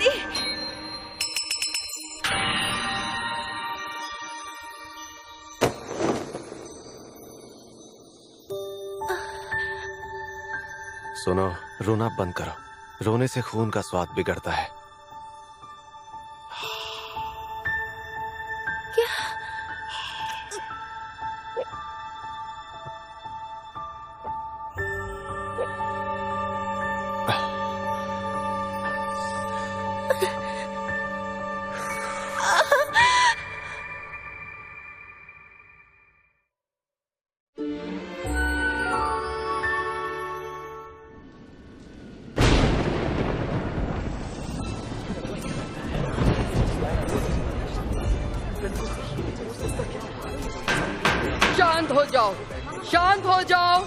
जल्दी। सुनो, रोना बंद करो। रोने से खून का स्वाद बिगड़ता है। शांत हो जाओ, शांत हो जाओ।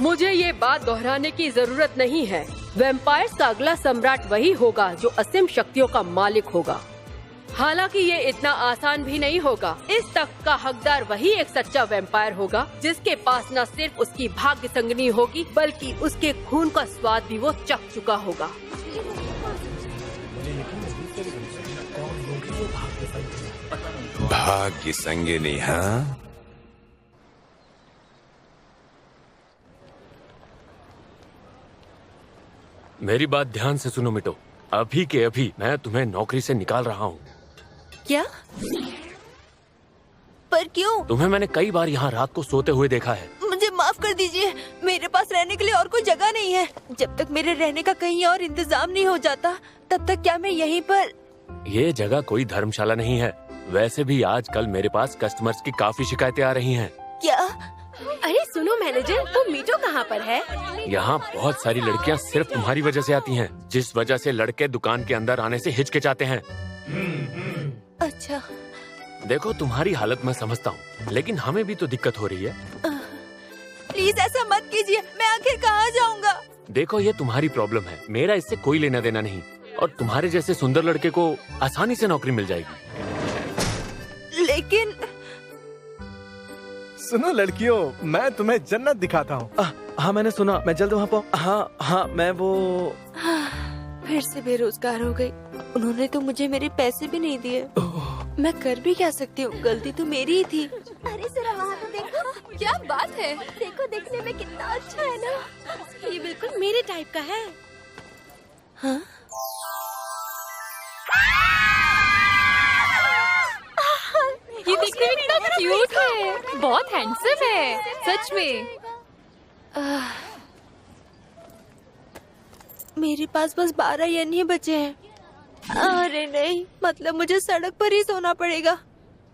मुझे ये बात दोहराने की जरूरत नहीं है। वैम्पायर्स का अगला सम्राट वही होगा जो असीम शक्तियों का मालिक होगा। हालांकि ये इतना आसान भी नहीं होगा। इस तख्त का हकदार वही एक सच्चा वैम्पायर होगा जिसके पास न सिर्फ उसकी भाग्य संगनी होगी बल्कि उसके खून का स्वाद भी वो चख चुका होगा। भाग्य संगिनी, हाँ? मेरी बात ध्यान से सुनो मिटो। अभी के अभी मैं तुम्हें नौकरी से निकाल रहा हूँ। क्या? पर क्यों? तुम्हें मैंने कई बार यहाँ रात को सोते हुए देखा है। मुझे माफ कर दीजिए, मेरे पास रहने के लिए और कोई जगह नहीं है। जब तक मेरे रहने का कहीं और इंतजाम नहीं हो जाता तब तक क्या मैं यहीं पर? ये जगह कोई धर्मशाला नहीं है। वैसे भी आजकल मेरे पास कस्टमर्स की काफी शिकायतें आ रही हैं। क्या? अरे सुनो मैनेजर, वो मीटो कहाँ पर है? यहाँ बहुत सारी लड़कियाँ सिर्फ तुम्हारी वजह से आती हैं, जिस वजह से लड़के दुकान के अंदर आने से हिचकिचाते हैं। अच्छा। देखो, तुम्हारी हालत मैं समझता हूँ, लेकिन हमें भी तो दिक्कत हो रही है। प्लीज ऐसा मत कीजिए, मैं आखिर कहाँ जाऊँगा? देखो, ये तुम्हारी प्रॉब्लम है, मेरा इससे कोई लेना देना नहीं। और तुम्हारे जैसे सुंदर लड़के को आसानी से नौकरी मिल जाएगी। लेकिन सुनो लड़कियों, मैं तुम्हें जन्नत दिखाता हूँ। हाँ मैंने सुना, मैं जल्द वहाँ पहुँच। हाँ मैं वो फिर से बेरोजगार हो गई। उन्होंने तो मुझे मेरे पैसे भी नहीं दिए। मैं कर भी क्या सकती हूँ, गलती तो मेरी ही थी। अरे जरा वहाँ तो देखो, क्या बात है। देखो, देखने में कितना अच्छा है ना। ये बिल्कुल मेरे टाइप का है। हाँ? ये देखने में कितना क्यूट है, बहुत हैंडसम है सच में। मेरे पास बस 12 येन ही बचे हैं। अरे नहीं, मतलब मुझे सड़क पर ही सोना पड़ेगा।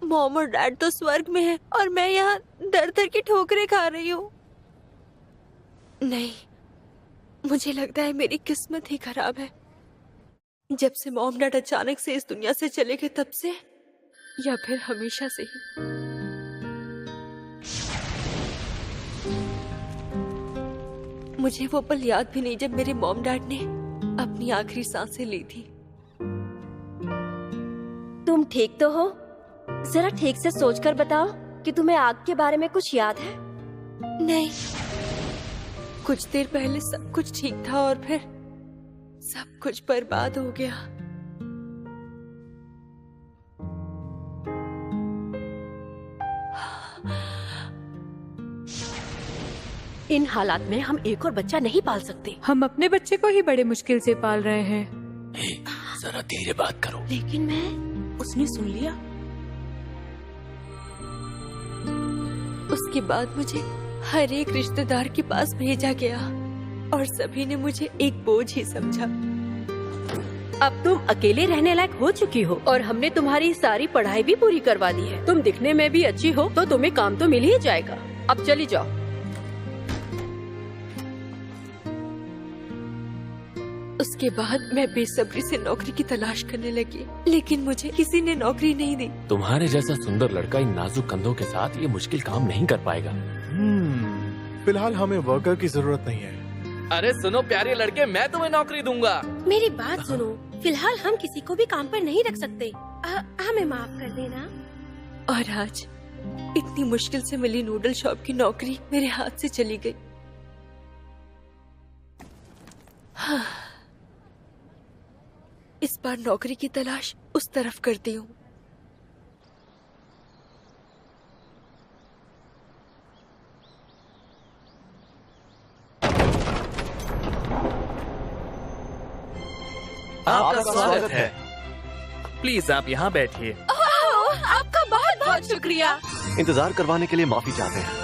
मॉम और डैड तो स्वर्ग में है और मैं यहाँ दर दर की ठोकरें खा रही हूँ। नहीं, मुझे लगता है मेरी किस्मत ही खराब है। जब से मॉम डैड अचानक से इस दुनिया से चले गए तब से, या फिर हमेशा से ही। मुझे वो पल याद भी नहीं जब मेरे मॉम डैड ने अपनी आखिरी सांसें ली थी। तुम ठीक तो हो? जरा ठीक से सोचकर बताओ कि तुम्हें आग के बारे में कुछ याद है? नहीं, कुछ देर पहले सब कुछ ठीक था और फिर सब कुछ बर्बाद हो गया। इन हालात में हम एक और बच्चा नहीं पाल सकते। हम अपने बच्चे को ही बड़े मुश्किल से पाल रहे हैं। जरा धीरे बात करो। लेकिन मैं, उसने सुन लिया। उसके बाद मुझे हर एक रिश्तेदार के पास भेजा गया और सभी ने मुझे एक बोझ ही समझा। अब तुम अकेले रहने लायक हो चुकी हो और हमने तुम्हारी सारी पढ़ाई भी पूरी करवा दी है। तुम दिखने में भी अच्छी हो तो तुम्हें काम तो मिल ही जाएगा। अब चली जाओ। उसके बाद मैं बेसब्री से नौकरी की तलाश करने लगी, लेकिन मुझे किसी ने नौकरी नहीं दी। तुम्हारे जैसा सुंदर लड़का इन नाजुक कंधों के साथ ये मुश्किल काम नहीं कर पाएगा। फिलहाल हमें वर्कर की जरूरत नहीं है। अरे सुनो प्यारे लड़के, मैं तुम्हें नौकरी दूंगा। मेरी बात सुनो, फिलहाल हम किसी को भी काम पर नहीं रख सकते। हमें माफ कर देना। और आज इतनी मुश्किल से मिली नूडल शॉप की नौकरी मेरे हाथ से चली गई। इस बार नौकरी की तलाश उस तरफ करती हूँ। आपका स्वागत है। प्लीज आप यहाँ बैठिए। आपका बहुत बहुत शुक्रिया। इंतजार करवाने के लिए माफी चाहते हैं।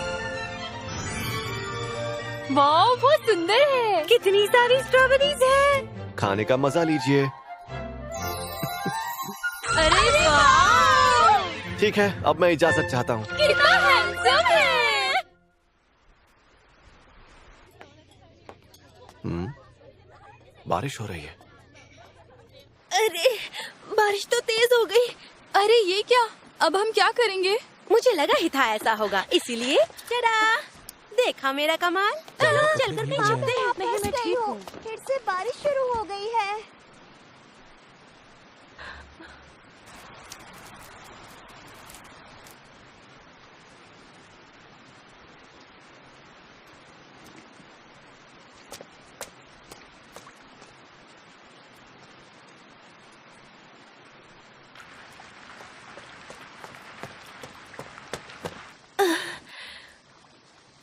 वाह, वो सुंदर है। कितनी सारी स्ट्रॉबेरीज हैं। खाने का मजा लीजिए। अरे वाह, ठीक है, अब मैं इजाजत चाहता हूँ। कितना हैंडसम है। बारिश हो रही है। अरे बारिश तो तेज हो गई। अरे ये क्या, अब हम क्या करेंगे? मुझे लगा ही था ऐसा होगा, इसीलिए टडा, देखा मेरा कमाल। चलो चलकर कहीं चलते हैं। नहीं, मैं ठीक हूँ। फिर से बारिश शुरू हो गई है।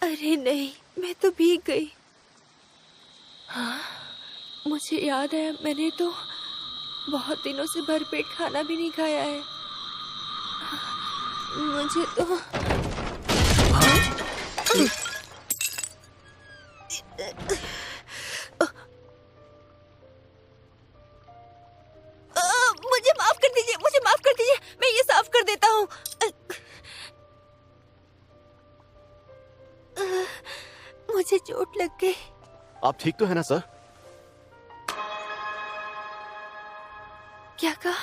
अरे नहीं, मैं तो भीग गई। हाँ, मुझे याद है मैंने तो बहुत दिनों से भरपेट खाना भी नहीं खाया है। मुझे तो मुझे माफ कर दीजिए, मुझे माफ कर दीजिए, मैं ये साफ कर देता हूँ। मुझे चोट लग गई। आप ठीक तो है ना सर? क्या कहा?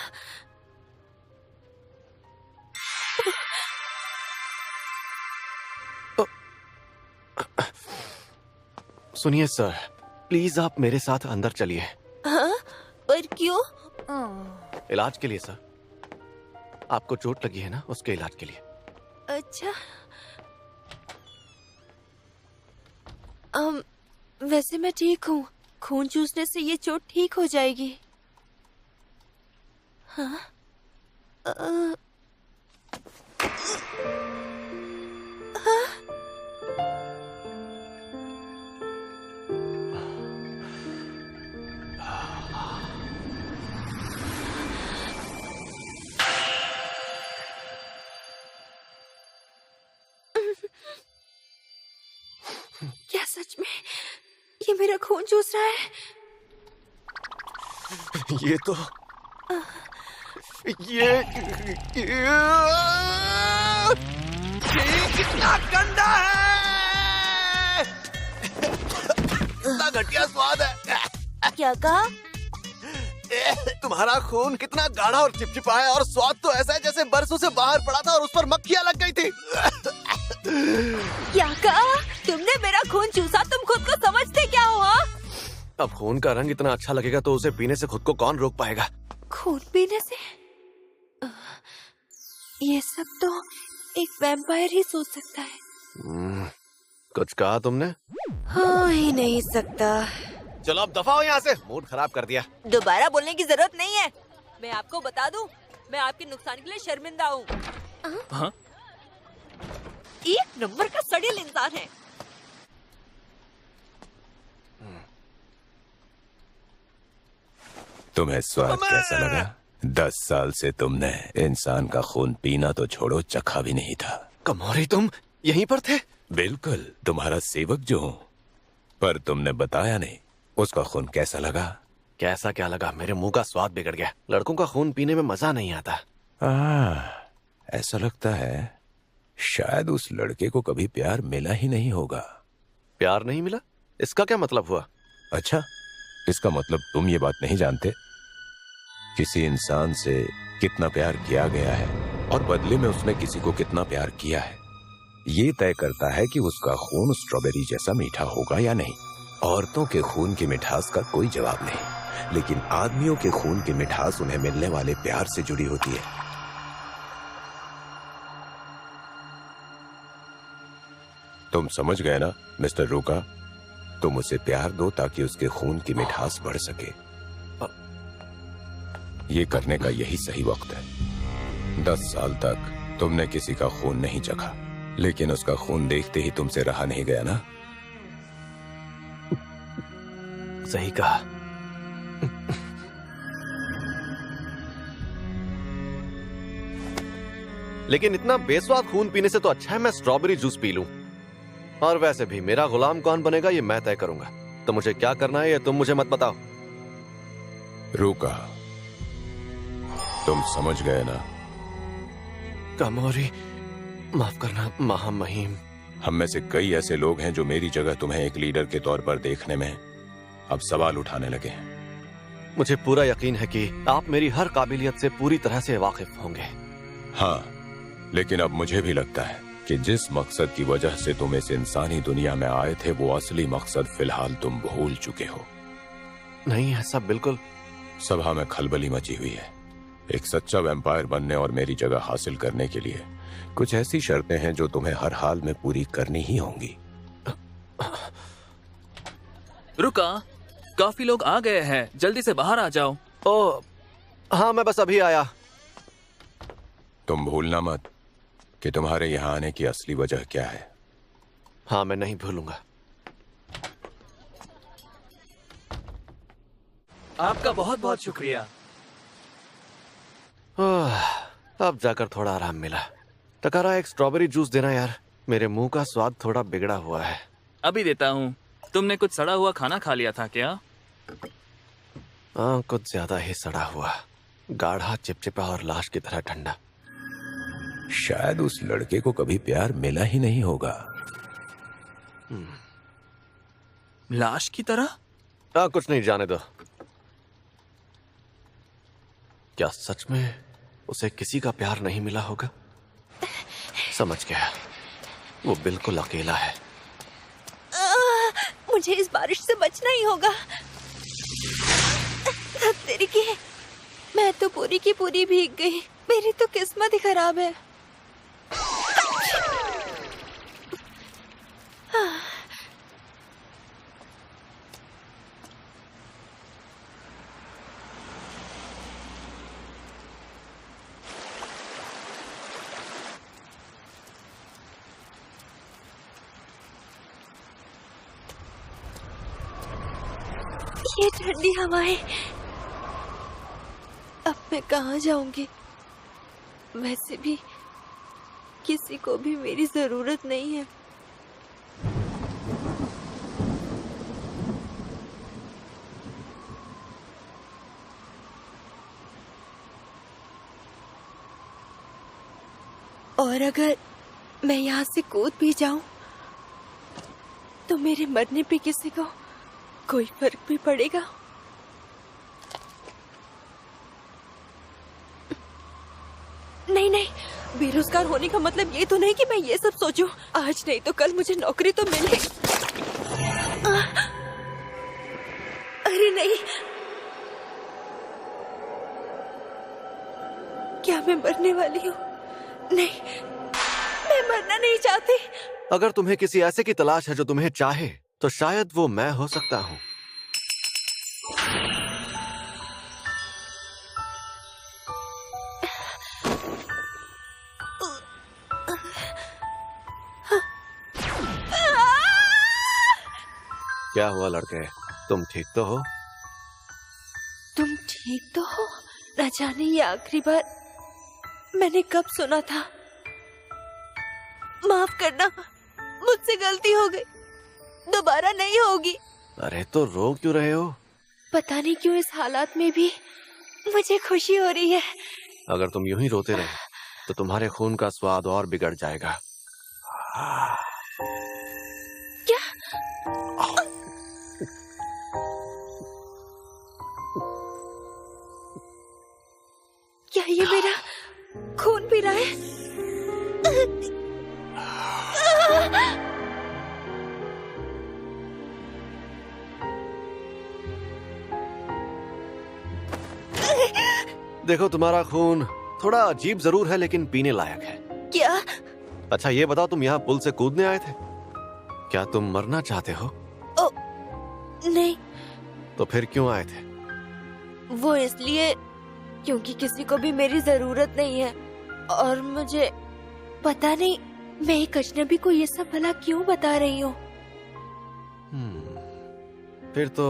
सुनिए सर, प्लीज आप मेरे साथ अंदर चलिए। हाँ? और क्यों? इलाज के लिए सर। आपको चोट लगी है ना, उसके इलाज के लिए। अच्छा। वैसे मैं ठीक हूँ। खून चूसने से ये चोट ठीक हो जाएगी। हाँ? हाँ? क्या सच में ये मेरा खून चूस रहा है? ये तो ये कितना गंदा है। कितना घटिया स्वाद है। क्या कहा? तुम्हारा खून कितना गाढ़ा और चिपचिपा है, और स्वाद तो ऐसा है जैसे बरसों से बाहर पड़ा था और उस पर मक्खियां लग गई थी। क्या कहा? तुमने मेरा खून चूसा, तुम खुद को समझते क्या हो? हाँ? अब खून का रंग इतना अच्छा लगेगा तो उसे पीने से खुद को कौन रोक पाएगा? खून पीने से? ये सब तो एक वैम्पायर ही सोच सकता है। कुछ कहा तुमने? हाँ ही नहीं सकता। चलो अब दफा हो यहाँ से, मूड खराब कर दिया। दोबारा बोलने की जरूरत नहीं है। मैं आपको बता दूं, मैं आपके नुकसान के लिए शर्मिंदा हूँ। हाँ? एक नंबर का सड़ियल इंसान है। तुम्हें स्वाद कैसा लगा? 10 साल से तुमने इंसान का खून पीना तो छोड़ो, चखा भी नहीं था। कमोरी, तुम यहीं पर थे? बिल्कुल, तुम्हारा सेवक जो हूँ। पर तुमने बताया नहीं, उसका खून कैसा लगा? कैसा क्या लगा, मेरे मुंह का स्वाद बिगड़ गया। लड़कों का खून पीने में मजा नहीं आता। ऐसा लगता है शायद उस लड़के को कभी प्यार मिला ही नहीं होगा। प्यार नहीं मिला? इसका क्या मतलब हुआ? अच्छा, इसका मतलब तुम ये बात नहीं जानते? किसी इंसान से कितना प्यार किया गया है और बदले में उसने किसी को कितना प्यार किया है, ये तय करता है कि उसका खून स्ट्रॉबेरी जैसा मीठा होगा या नहीं। औरतों के खून की मिठास का कोई जवाब नहीं, लेकिन आदमियों के खून की मिठास उन्हें मिलने वाले प्यार से जुड़ी होती है। तुम समझ गए ना मिस्टर रूका? तुम उसे प्यार दो ताकि उसके खून की मिठास बढ़ सके। ये करने का यही सही वक्त है। 10 साल तक तुमने किसी का खून नहीं चखा, लेकिन उसका खून देखते ही तुमसे रहा नहीं गया ना? सही कहा। लेकिन इतना बेस्वाद खून पीने से तो अच्छा है मैं स्ट्रॉबेरी जूस पी लूं। और वैसे भी मेरा गुलाम कौन बनेगा ये मैं तय करूंगा। तो मुझे क्या करना है ये तुम मुझे मत बताओ। रूका, तुम समझ गए ना? कामोरी, माफ करना महामहिम। हम में से कई ऐसे लोग हैं जो मेरी जगह तुम्हें एक लीडर के तौर पर देखने में अब सवाल उठाने लगे हैं। मुझे पूरा यकीन है कि आप मेरी हर काबिलियत से पूरी तरह से वाकिफ होंगे। हाँ, लेकिन अब मुझे भी लगता है कि जिस मकसद की वजह से तुम इस इंसानी दुनिया में आए थे वो असली मकसद फिलहाल तुम भूल चुके हो। नहीं, ऐसा बिल्कुल। सभा में खलबली मची हुई है। एक सच्चा वैम्पायर बनने और मेरी जगह हासिल करने के लिए कुछ ऐसी शर्तें हैं जो तुम्हें हर हाल में पूरी करनी ही होंगी। रुका, काफी लोग आ गए हैं, जल्दी से बाहर आ जाओ। ओ, हाँ मैं बस अभी आया। तुम भूलना मत कि तुम्हारे यहाँ आने की असली वजह क्या है। हाँ, मैं नहीं भूलूंगा। आपका बहुत बहुत शुक्रिया। अब जाकर थोड़ा आराम मिला। टकारा, एक स्ट्रॉबेरी जूस देना यार, मेरे मुंह का स्वाद थोड़ा बिगड़ा हुआ है। अभी देता हूँ। तुमने कुछ सड़ा हुआ खाना खा लिया था क्या? हाँ, कुछ ज्यादा ही सड़ा हुआ, गाढ़ा, चिपचिपा और लाश की तरह ठंडा। शायद उस लड़के को कभी प्यार मिला ही नहीं होगा। लाश की तरह? हाँ, कुछ नहीं, जाने दो। क्या सच में उसे किसी का प्यार नहीं मिला होगा? समझ गया, वो बिल्कुल अकेला है। मुझे इस बारिश से बचना ही होगा। तेरी की, मैं तो पूरी की पूरी भीग गई। मेरी तो किस्मत ही खराब है। ये ठंडी हवाएं, अब मैं कहाँ जाऊंगी? वैसे भी किसी को भी मेरी जरूरत नहीं है। और अगर मैं यहाँ से कूद भी जाऊं तो मेरे मरने पे किसी को कोई फर्क भी पड़ेगा? नहीं नहीं, बेरोजगार होने का मतलब ये तो नहीं कि मैं ये सब सोचूं। आज नहीं तो कल मुझे नौकरी तो मिले। अरे नहीं, क्या मैं मरने वाली हूँ? नहीं, मैं मरना नहीं चाहती। अगर तुम्हें किसी ऐसे की तलाश है जो तुम्हें चाहे तो शायद वो मैं हो सकता हूँ। क्या हुआ लड़के, तुम ठीक तो हो? तुम ठीक तो हो? न जाने ये आखिरी बार मैंने कब सुना था। माफ करना, मुझसे गलती हो गई, दोबारा नहीं होगी। अरे तो रो क्यों रहे हो? पता नहीं क्यों इस हालात में भी मुझे खुशी हो रही है। अगर तुम यूं ही रोते रहे तो तुम्हारे खून का स्वाद और बिगड़ जाएगा। क्या? क्या ये मेरा खून पी रहा है? देखो, तुम्हारा खून थोड़ा अजीब जरूर है लेकिन पीने लायक है। क्या? अच्छा ये बताओ, तुम यहाँ पुल से कूदने आए थे? क्या तुम मरना चाहते हो? ओ, नहीं। तो फिर क्यों आए थे? वो इसलिए क्योंकि किसी को भी मेरी जरूरत नहीं है और मुझे पता नहीं मैं एक अजनबी को ये सब भला क्यों बता रही हूँ। फिर तो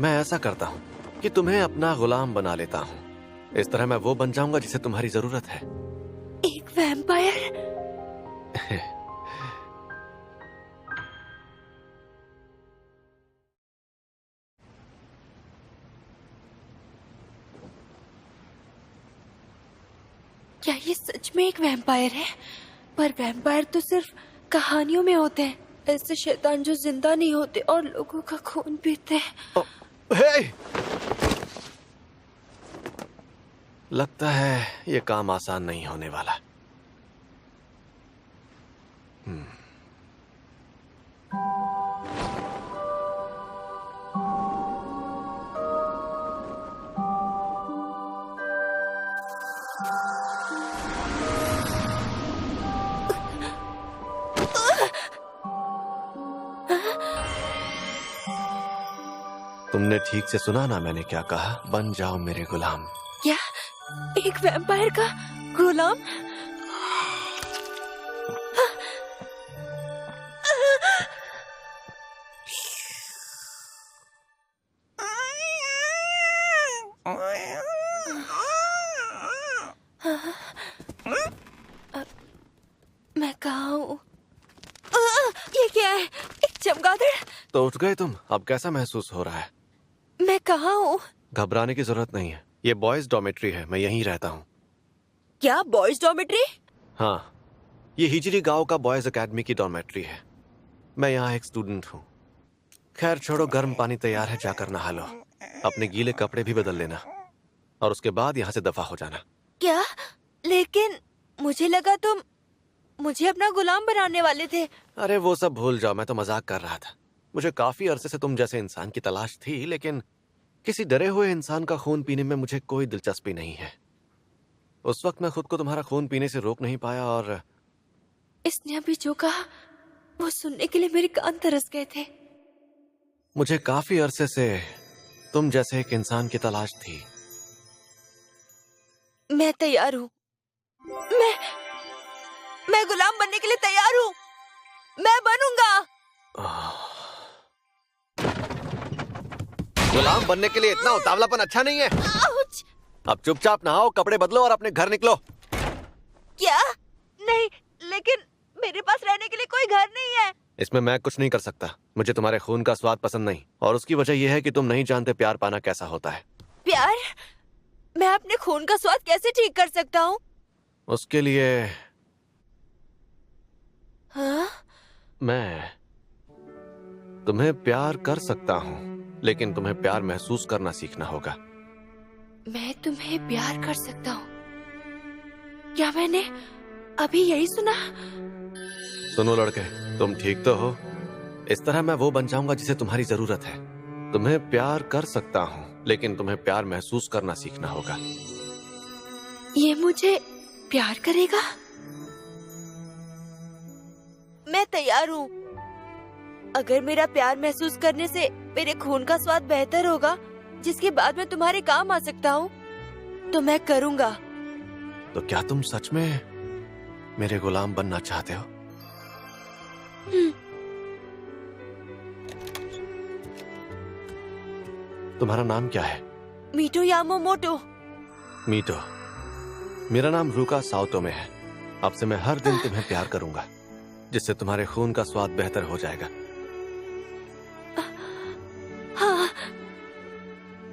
मैं ऐसा करता हूँ कि तुम्हें अपना गुलाम बना लेता हूँ। इस तरह मैं वो बन जाऊंगा जिसे तुम्हारी जरूरत है। एक वैम्पायर? क्या ये सच में एक वैम्पायर है? पर वैम्पायर तो सिर्फ कहानियों में होते हैं, ऐसे शैतान जो जिंदा नहीं होते और लोगों का खून पीते हैं। हे! लगता है ये काम आसान नहीं होने वाला। तुमने ठीक से सुना ना मैंने क्या कहा? बन जाओ मेरे गुलाम। क्या एक वैम्पायर का गुलाम? मैं कहाँ हूँ? ये क्या है? एक चमगादड़? तो उठ गए तुम? अब कैसा महसूस हो रहा है? मैं कहाँ हूँ? घबराने की जरूरत नहीं है। ये बॉयज डॉर्मेट्री है, मैं यहीं रहता हूँ। क्या बॉयज डॉर्मेट्री? हाँ, ये हिजरी गांव का बॉयज एकेडमी की डॉर्मेट्री है। मैं यहाँ एक स्टूडेंट हूँ। खैर छोड़ो, गर्म पानी तैयार है, जाकर नहा लो। अपने गीले कपड़े भी बदल लेना और उसके बाद यहाँ से दफा हो जाना। क्या? लेकिन मुझे लगा तुम मुझे अपना गुलाम बनाने वाले थे। अरे वो सब भूल जाओ, मैं तो मजाक कर रहा था। मुझे काफी अरसे से तुम जैसे इंसान की तलाश थी, लेकिन किसी डरे हुए इंसान का खून पीने में मुझे कोई दिलचस्पी नहीं है। उस वक्त मैं खुद को तुम्हारा खून पीने से रोक नहीं पाया और इसने अभी जो कहा वो सुनने के लिए मेरे कान तरस गए थे। मुझे काफी अरसे से तुम जैसे एक इंसान की तलाश थी। मैं तैयार हूँ। मैं गुलाम बनने के लिए तैयार हूँ। मैं बनूंगा। गुलाम बनने के लिए इतना उतावलापन अच्छा नहीं है। आउच! अब चुपचाप नहाओ, कपड़े बदलो और अपने घर निकलो। क्या? नहीं, लेकिन मेरे पास रहने के लिए कोई घर नहीं है। इसमें मैं कुछ नहीं कर सकता। मुझे तुम्हारे खून का स्वाद पसंद नहीं, और उसकी वजह यह है कि तुम नहीं जानते प्यार पाना कैसा होता है। प्यार? मैं अपने खून का स्वाद कैसे ठीक कर सकता हूँ? उसके लिए हाँ? मैं तुम्हें प्यार कर सकता हूँ, लेकिन तुम्हें प्यार महसूस करना सीखना होगा। मैं तुम्हें प्यार कर सकता हूँ? क्या मैंने अभी यही सुना? सुनो लड़के, तुम ठीक तो हो? इस तरह मैं वो बन जाऊंगा जिसे तुम्हारी जरूरत है। तुम्हें प्यार कर सकता हूँ, लेकिन तुम्हें प्यार महसूस करना सीखना होगा। ये मुझे प्यार करेगा? मैं तैयार हूँ। अगर मेरा प्यार महसूस करने से मेरे खून का स्वाद बेहतर होगा, जिसके बाद मैं तुम्हारे काम आ सकता हूँ, तो मैं करूँगा। तो क्या तुम सच में मेरे गुलाम बनना चाहते हो? तुम्हारा नाम क्या है? मीटो यामामोटो। मीटो। मेरा नाम रूका साओतो में है। अब से मैं हर दिन तुम्हें प्यार करूंगा, जिससे तुम्हारे खून का स्वाद बेहतर हो जाएगा। हाँ,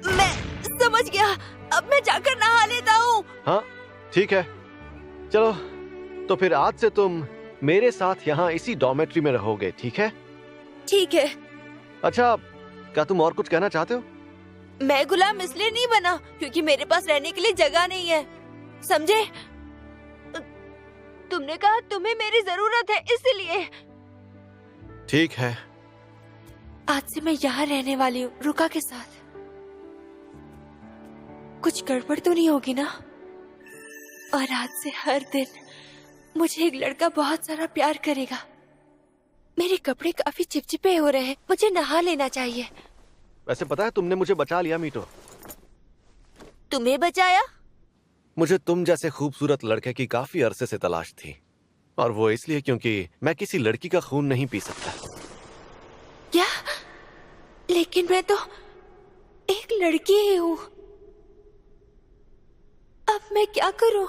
मैं समझ गया। अब मैं जाकर नहा लेता हूँ। हाँ, ठीक है। चलो, तो फिर आज से तुम मेरे साथ यहाँ इसी डॉर्मेट्री में रहोगे, ठीक है? ठीक है। अच्छा, क्या तुम और कुछ कहना चाहते हो? मैं गुलाम इसलिए नहीं बना क्योंकि मेरे पास रहने के लिए जगह नहीं है, समझे? तुमने कहा तुम्हें मेरी जरूरत है, इसलिए। ठीक है। आज से मैं यहाँ रहने वाली हूँ, रुका के साथ। कुछ गड़बड़ तो नहीं होगी ना? और आज से हर दिन मुझे एक लड़का बहुत सारा प्यार करेगा। मेरे कपड़े काफी चिपचिपे हो रहे हैं, मुझे नहा लेना चाहिए। वैसे पता है, तुमने मुझे बचा लिया मीटो। तुम्हें बचाया? मुझे तुम जैसे खूबसूरत लड़के की काफी अरसे से तलाश थी, और वो इसलिए क्योंकि मैं किसी लड़की का खून नहीं पी सकता। क्या? लेकिन मैं तो एक लड़की ही हूँ। अब मैं क्या करूँ?